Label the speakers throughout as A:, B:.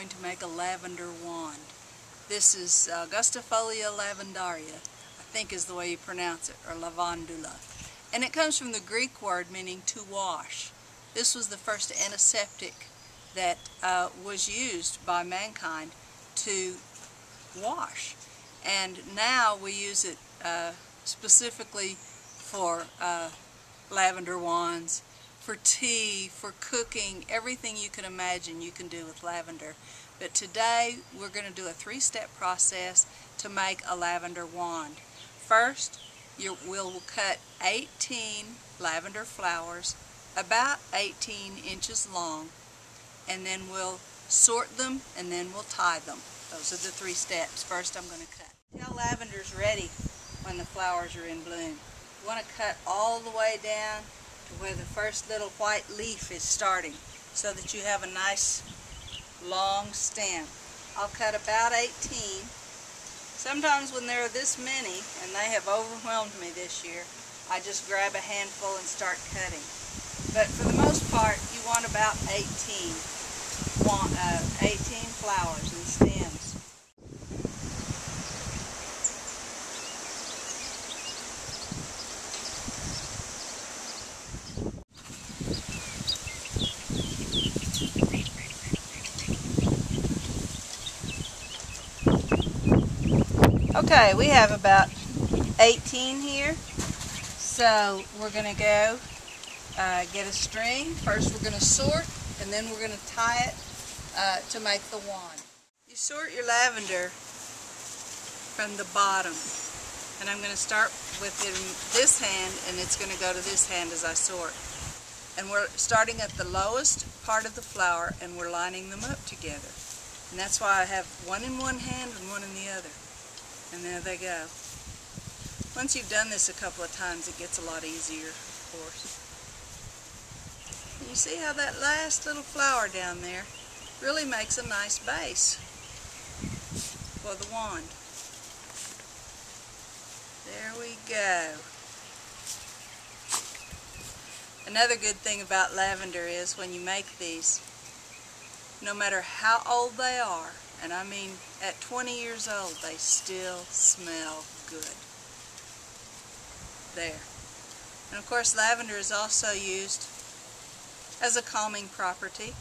A: going to make a lavender wand. This is Augustifolia lavendaria, I think is the way you pronounce it, or lavandula. And it comes from the Greek word meaning to wash. This was the first antiseptic that was used by mankind to wash. And now we use it specifically for lavender wands, for tea, for cooking, everything you can imagine you can do with lavender. But today we're going to do a three-step process to make a lavender wand. First, we'll cut 18 lavender flowers about 18 inches long, and then we'll sort them and then we'll tie them. Those are the three steps. First I'm going to cut. Tell lavender's ready when the flowers are in bloom. You want to cut all the way down to where the first little white leaf is starting, so that you have a nice long stem. I'll cut about 18. Sometimes when there are this many, and they have overwhelmed me this year, I just grab a handful and start cutting. But for the most part, you want about 18 flowers and stems. Okay, we have about 18 here, so we're going to go get a string. First we're going to sort, and then we're going to tie it to make the wand. You sort your lavender from the bottom, and I'm going to start with this hand, and it's going to go to this hand as I sort. And we're starting at the lowest part of the flower, and we're lining them up together. And that's why I have one in one hand and one in the other. And there they go. Once you've done this a couple of times, it gets a lot easier, of course. And you see how that last little flower down there really makes a nice base for the wand. There we go. Another good thing about lavender is when you make these, no matter how old they are, and I mean at 20 years old, they still smell good. There. And of course lavender is also used as a calming property.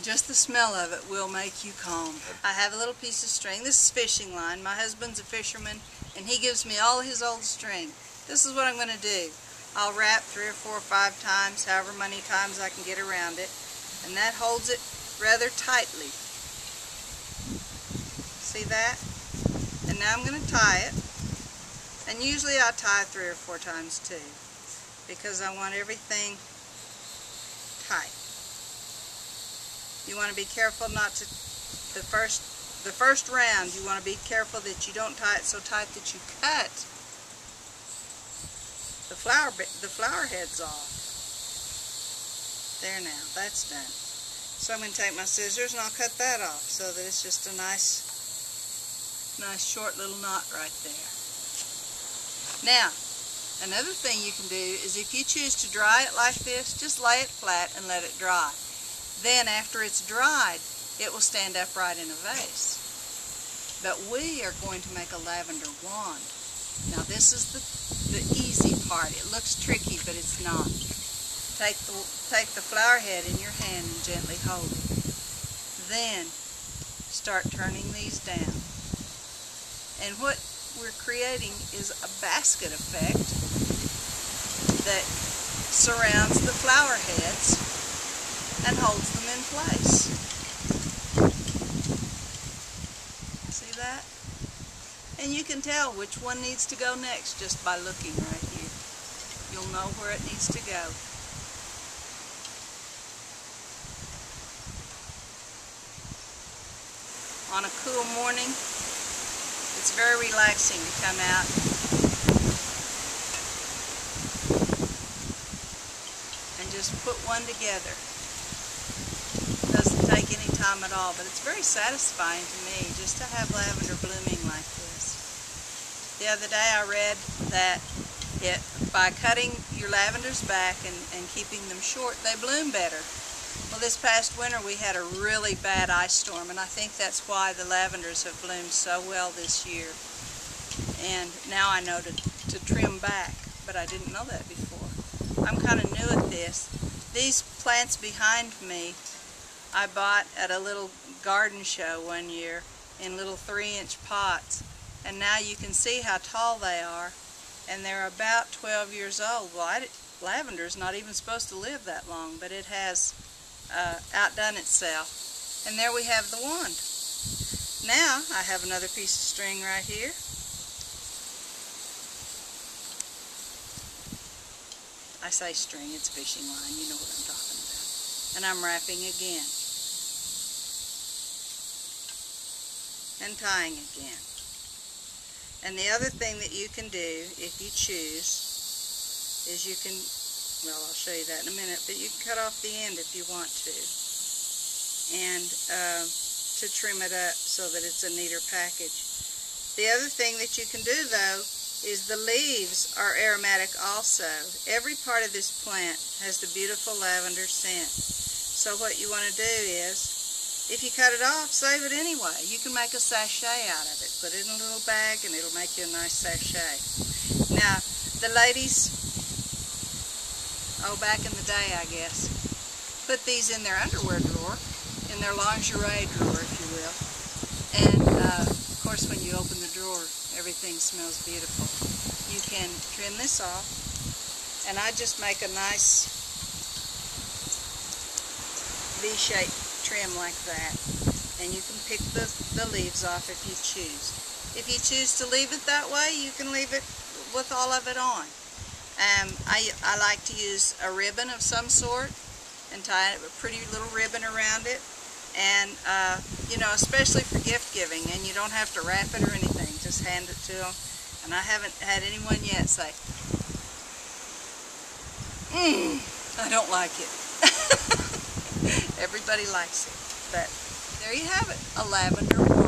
A: Just the smell of it will make you calm. I have a little piece of string. This is fishing line. My husband's a fisherman, and he gives me all his old string. This is what I'm going to do. I'll wrap 3 or 4 or 5 times, however many times I can get around it, and that holds it rather tightly. See that? And now I'm going to tie it, and usually I tie 3 or 4 times too, because I want everything tight. You want to be careful not to, the first round, you want to be careful that you don't tie it so tight that you cut the flower heads off. There now, that's done. So I'm going to take my scissors and I'll cut that off so that it's just a nice short little knot right there. Now, another thing you can do is if you choose to dry it like this, just lay it flat and let it dry. Then after it's dried, it will stand upright in a vase. But we are going to make a lavender wand. Now this is the easy part. It looks tricky, but it's not. Take the flower head in your hand and gently hold it. Then start turning these down. And what we're creating is a basket effect that surrounds the flower heads and holds them in place. See that? And you can tell which one needs to go next just by looking right here. You'll know where it needs to go. On a cool morning, it's very relaxing to come out and just put one together. Doesn't take any time at all, but it's very satisfying to me just to have lavender blooming like this. The other day I read that by cutting your lavenders back and keeping them short, they bloom better. Well, this past winter we had a really bad ice storm, and I think that's why the lavenders have bloomed so well this year. And now I know to trim back, but I didn't know that before. I'm kind of new at this. These plants behind me I bought at a little garden show one year in little 3-inch pots, and now you can see how tall they are, and they're about 12 years old. Well, lavender's not even supposed to live that long, but it has outdone itself. And there we have the wand. Now I have another piece of string right here. I say string, it's fishing line, you know what I'm talking about. And I'm wrapping again. And tying again. And the other thing that you can do, if you choose, is you can, well, I'll show you that in a minute, but you can cut off the end if you want to. And to trim it up so that it's a neater package. The other thing that you can do, though, is the leaves are aromatic also. Every part of this plant has the beautiful lavender scent. So what you want to do is, if you cut it off, save it anyway. You can make a sachet out of it. Put it in a little bag and it'll make you a nice sachet. Now, the ladies, back in the day I guess, put these in their underwear drawer, in their lingerie drawer if you will. And of course when you open the drawer, everything smells beautiful. You can trim this off, and I just make a nice V-shaped trim like that, and you can pick the leaves off if you choose. If you choose to leave it that way, you can leave it with all of it on. I like to use a ribbon of some sort and tie a pretty little ribbon around it, and you know, especially for gift giving, and you don't have to wrap it or anything, just hand it to them. And I haven't had anyone yet say, I don't like it. Everybody likes it. But there you have it, a lavender wand.